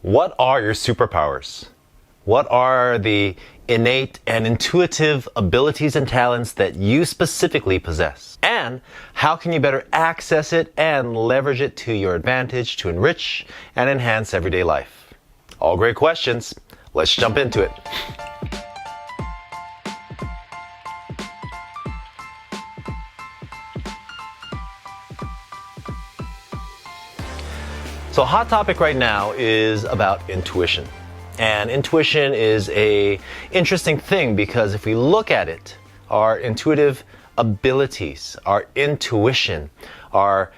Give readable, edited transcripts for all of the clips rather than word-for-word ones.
What are your superpowers? What are the innate and intuitive abilities and talents that you specifically possess? And how can you better access it and leverage it to your advantage to enrich and enhance everyday life? All great questions. Let's jump into it. So a hot topic right now is about intuition. And intuition is an interesting thing because if we look at it, our intuitive abilities, our intuition, our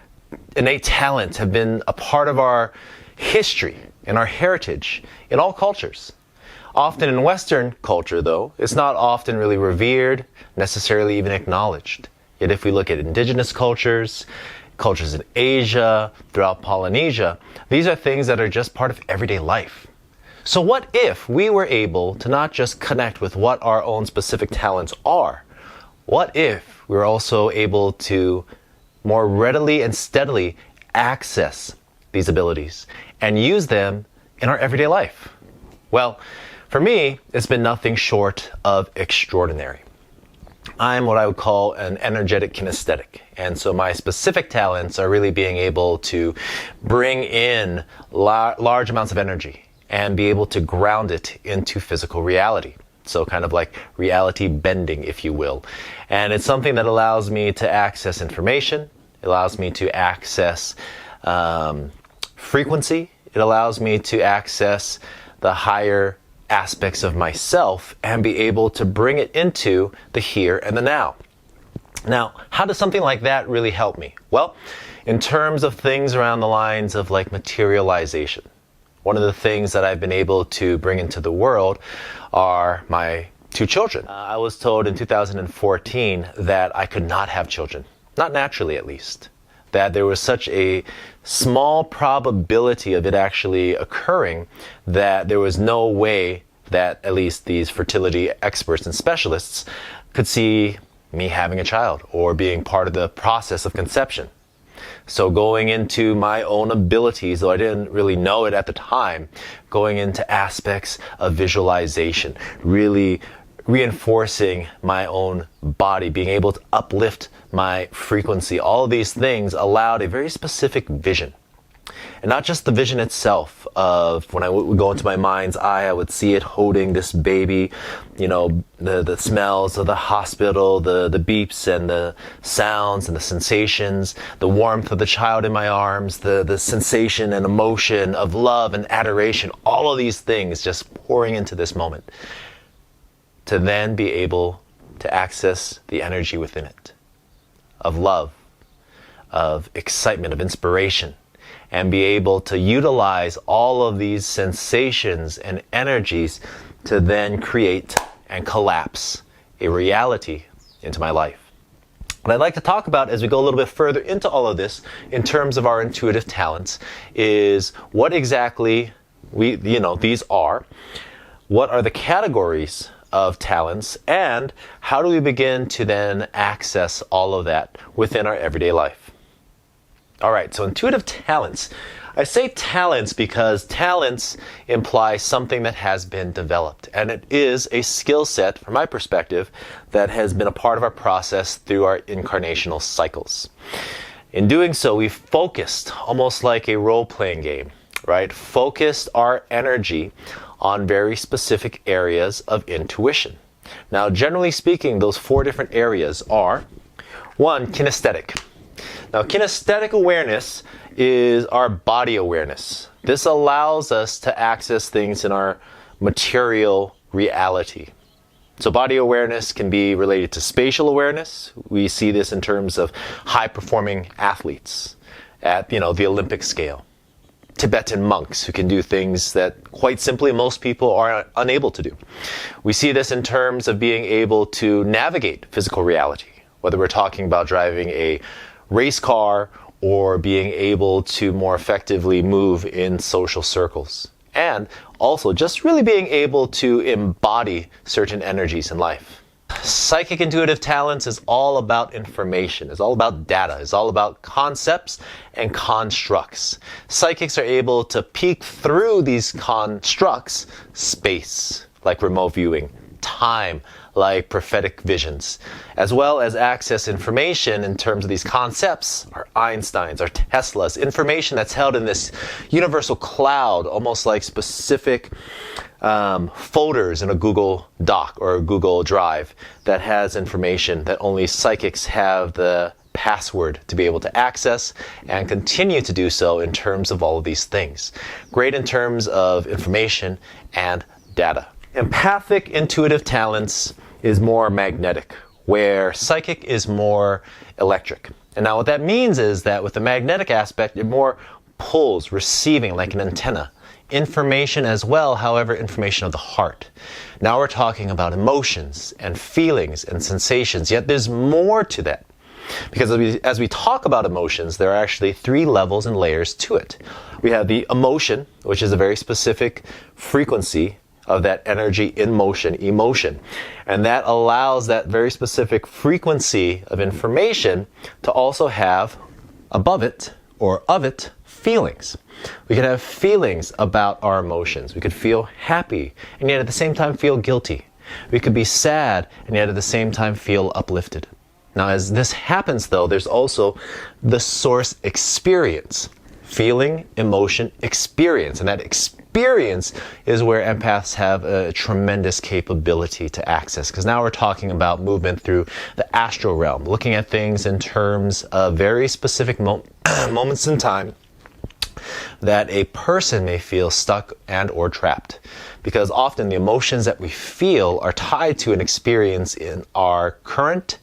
innate talents have been a part of our history and our heritage in all cultures. Often in Western culture, though, it's not often really revered, necessarily even acknowledged. Yet if we look at indigenous cultures in Asia, throughout Polynesia, these are things that are just part of everyday life. So what if we were able to not just connect with what our own specific talents are? What if we were also able to more readily and steadily access these abilities and use them in our everyday life? Well, for me, it's been nothing short of extraordinary. I'm what I would call an energetic kinesthetic. And so my specific talents are really being able to bring in large amounts of energy and be able to ground it into physical reality. So kind of like reality bending, if you will. And it's something that allows me to access information. It allows me to access frequency. It allows me to access the higher aspects of myself and be able to bring it into the here and the now. Now, how does something like that really help me? Well, in terms of things around the lines of like materialization, one of the things that I've been able to bring into the world are my two children. I was told in 2014 that I could not have children, not naturally at least, that there was such a small probability of it actually occurring that there was no way that at least these fertility experts and specialists could see me having a child or being part of the process of conception. So going into my own abilities, though I didn't really know it at the time, going into aspects of visualization, really reinforcing my own body, being able to uplift my frequency, all of these things allowed a very specific vision. And not just the vision itself of when I would go into my mind's eye, I would see it holding this baby, you know, the smells of the hospital, the beeps and the sounds and the sensations, the warmth of the child in my arms, the sensation and emotion of love and adoration, all of these things just pouring into this moment. To then be able to access the energy within it, of love, of excitement, of inspiration, and be able to utilize all of these sensations and energies to then create and collapse a reality into my life. What I'd like to talk about as we go a little bit further into all of this in terms of our intuitive talents is what exactly these are, what are the categories of talents, and how do we begin to then access all of that within our everyday life. All right, so intuitive talents. I say talents because talents imply something that has been developed, and it is a skill set, from my perspective, that has been a part of our process through our incarnational cycles. In doing so, we focused, almost like a role-playing game, right? Focused our energy on very specific areas of intuition. Now, generally speaking, those four different areas are, one, kinesthetic. Now, kinesthetic awareness is our body awareness. This allows us to access things in our material reality. So body awareness can be related to spatial awareness. We see this in terms of high-performing athletes at, the Olympic scale. Tibetan monks who can do things that, quite simply, most people are unable to do. We see this in terms of being able to navigate physical reality, whether we're talking about driving a race car or being able to more effectively move in social circles. And also just really being able to embody certain energies in life. Psychic intuitive talents is all about information, it's all about data, it's all about concepts and constructs. Psychics are able to peek through these constructs, space, like remote viewing, time, like prophetic visions, as well as access information in terms of these concepts, our Einsteins, our Teslas, information that's held in this universal cloud, almost like specific folders in a Google Doc or a Google Drive that has information that only psychics have the password to be able to access and continue to do so in terms of all of these things. Great in terms of information and data. Empathic intuitive talents is more magnetic, where psychic is more electric. And now what that means is that with the magnetic aspect, it more pulls, receiving like an antenna. Information as well, however, information of the heart. Now we're talking about emotions and feelings and sensations, yet there's more to that. Because as we talk about emotions, there are actually 3 levels and layers to it. We have the emotion, which is a very specific frequency of that energy in motion, emotion. And that allows that very specific frequency of information to also have above it or of it feelings. We can have feelings about our emotions. We could feel happy and yet at the same time feel guilty. We could be sad and yet at the same time feel uplifted. Now as this happens though, there's also the source experience. Feeling, emotion, experience. And that experience is where empaths have a tremendous capability to access. Because now we're talking about movement through the astral realm, looking at things in terms of very specific moments in time that a person may feel stuck and or trapped. Because often the emotions that we feel are tied to an experience in our current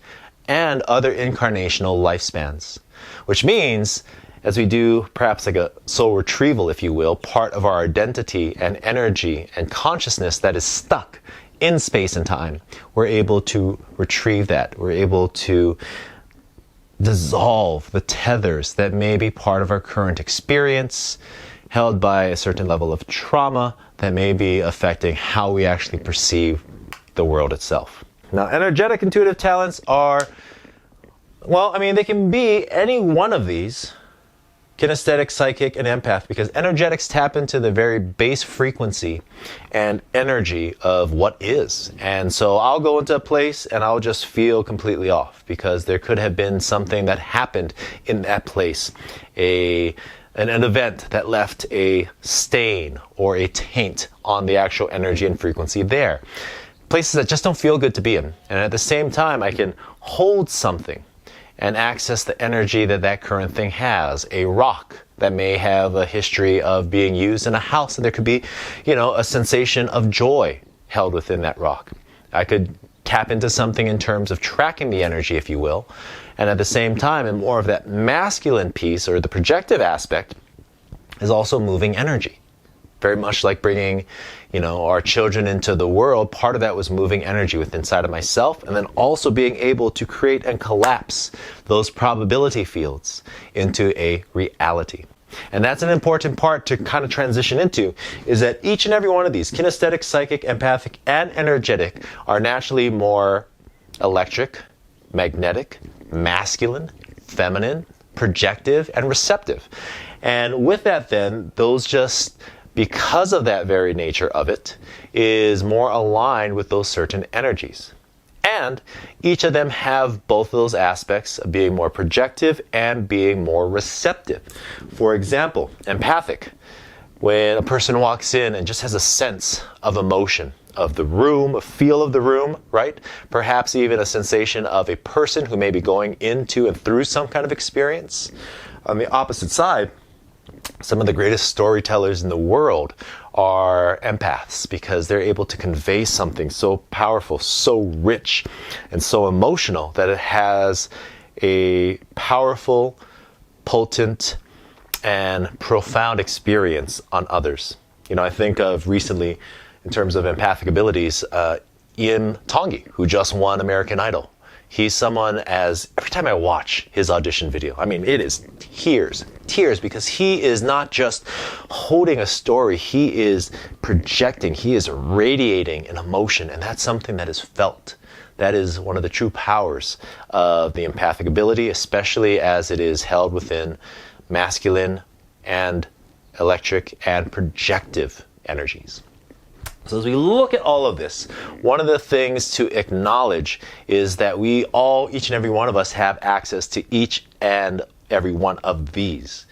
and other incarnational lifespans. Which means, as we do perhaps like a soul retrieval, if you will, part of our identity and energy and consciousness that is stuck in space and time, we're able to retrieve that. We're able to dissolve the tethers that may be part of our current experience, held by a certain level of trauma that may be affecting how we actually perceive the world itself. Now, energetic intuitive talents are, well, I mean, they can be any one of these, kinesthetic, psychic, and empath, because energetics tap into the very base frequency and energy of what is. And so I'll go into a place and I'll just feel completely off because there could have been something that happened in that place, an event that left a stain or a taint on the actual energy and frequency there. Places that just don't feel good to be in. And at the same time, I can hold something and access the energy that that current thing has. A rock that may have a history of being used in a house, and there could be, a sensation of joy held within that rock. I could tap into something in terms of tracking the energy, if you will, and at the same time, in more of that masculine piece, or the projective aspect, is also moving energy. Very much like bringing, our children into the world, part of that was moving energy within inside of myself, and then also being able to create and collapse those probability fields into a reality. And that's an important part to kind of transition into, is that each and every one of these, kinesthetic, psychic, empathic, and energetic, are naturally more electric, magnetic, masculine, feminine, projective, and receptive. And with that then, those just, because of that very nature of it, is more aligned with those certain energies. And each of them have both of those aspects of being more projective and being more receptive. For example, empathic. When a person walks in and just has a sense of emotion, of the room, a feel of the room, right? Perhaps even a sensation of a person who may be going into and through some kind of experience. On the opposite side, some of the greatest storytellers in the world are empaths, because they're able to convey something so powerful, so rich, and so emotional that it has a powerful, potent, and profound experience on others. I think of recently, in terms of empathic abilities, Ian Tongi, who just won American Idol. He's someone, as every time I watch his audition video, I mean, it is tears, because he is not just holding a story, he is projecting, he is radiating an emotion, and that's something that is felt. That is one of the true powers of the empathic ability, especially as it is held within masculine and electric and projective energies. So as we look at all of this, one of the things to acknowledge is that we all, each and every one of us, have access to each and every one of these.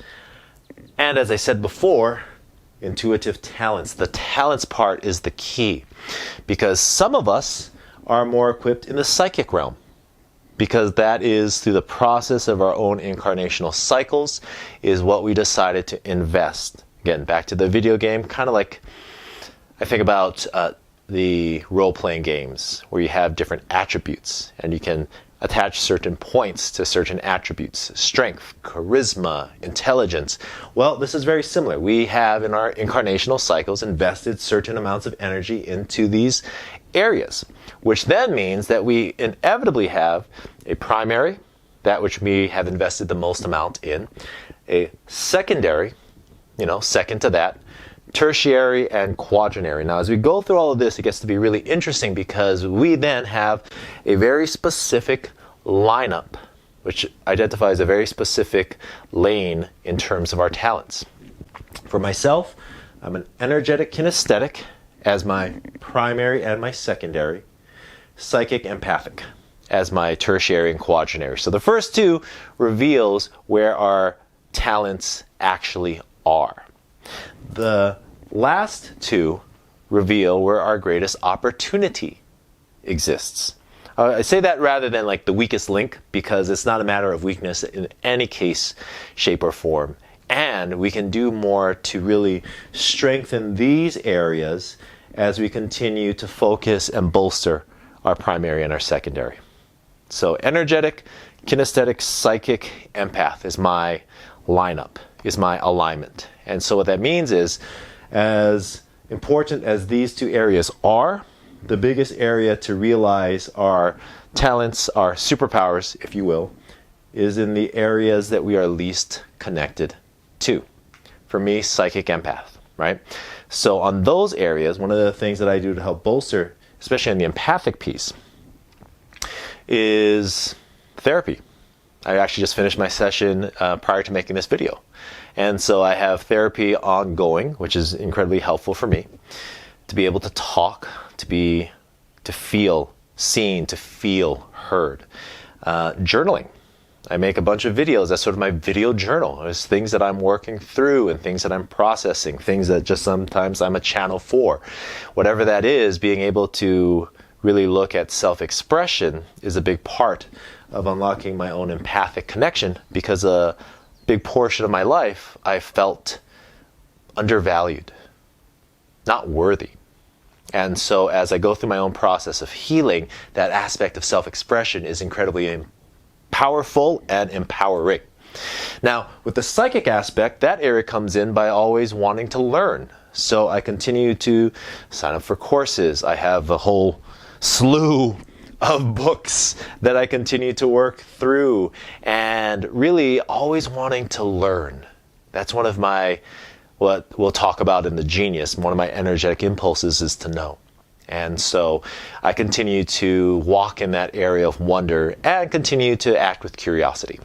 And as I said before, intuitive talents. The talents part is the key, because some of us are more equipped in the psychic realm, because that is through the process of our own incarnational cycles is what we decided to invest. Again, back to the video game, kind of like I think about the role-playing games where you have different attributes and you can attach certain points to certain attributes: strength, charisma, intelligence. Well, this is very similar. We have in our incarnational cycles invested certain amounts of energy into these areas, which then means that we inevitably have a primary, that which we have invested the most amount in, a secondary, second to that, tertiary, and quaternary. Now, as we go through all of this, it gets to be really interesting because we then have a very specific lineup, which identifies a very specific lane in terms of our talents. For myself, I'm an energetic kinesthetic as my primary and my secondary, psychic empathic as my tertiary and quaternary. So the first two reveals where our talents actually are. The last two reveal where our greatest opportunity exists. I say that rather than like the weakest link, because it's not a matter of weakness in any case, shape, or form. And we can do more to really strengthen these areas as we continue to focus and bolster our primary and our secondary. So energetic, kinesthetic, psychic, empath is my lineup, is my alignment. And so what that means is, as important as these two areas are, the biggest area to realize our talents, our superpowers, if you will, is in the areas that we are least connected to. For me, psychic empath, right? So on those areas, one of the things that I do to help bolster, especially in the empathic piece, is therapy. I actually just finished my session prior to making this video. And so I have therapy ongoing, which is incredibly helpful for me to be able to talk, to feel seen, to feel heard. Journaling. I make a bunch of videos. That's sort of my video journal. There's things that I'm working through and things that I'm processing, things that just sometimes I'm a channel for. Whatever that is, being able to really look at self-expression is a big part of unlocking my own empathic connection, because a big portion of my life I felt undervalued, not worthy. And so as I go through my own process of healing, that aspect of self-expression is incredibly powerful and empowering. Now, with the psychic aspect, that area comes in by always wanting to learn. So I continue to sign up for courses. I have a whole slew of books that I continue to work through, and really always wanting to learn. That's one of my, what we'll talk about in the Genius, one of my energetic impulses is to know. And so I continue to walk in that area of wonder and continue to act with curiosity.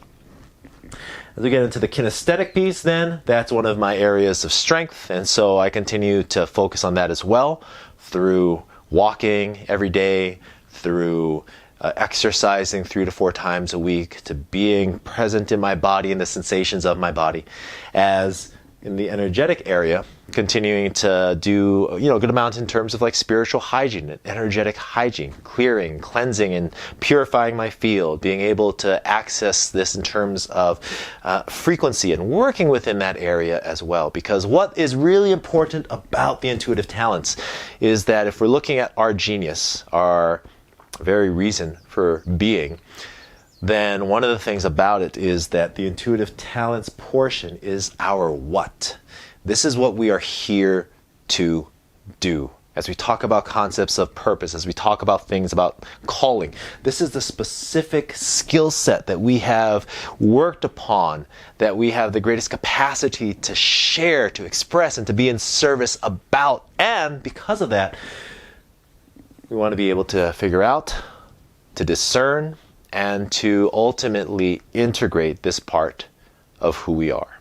As we get into the kinesthetic piece then, that's one of my areas of strength, and so I continue to focus on that as well through walking every day, through exercising 3 to 4 times a week, to being present in my body and the sensations of my body. As in the energetic area, continuing to do a good amount in terms of like spiritual hygiene and energetic hygiene, clearing, cleansing, and purifying my field, being able to access this in terms of frequency and working within that area as well. Because what is really important about the intuitive talents is that if we're looking at our genius, our very reason for being, then one of the things about it is that the intuitive talents portion is our what. This is what we are here to do as we talk about concepts of purpose, as we talk about things about calling, this is the specific skill set that we have worked upon, that we have the greatest capacity to share, to express, and to be in service about. And because of that, we want to be able to figure out, to discern, and to ultimately integrate this part of who we are.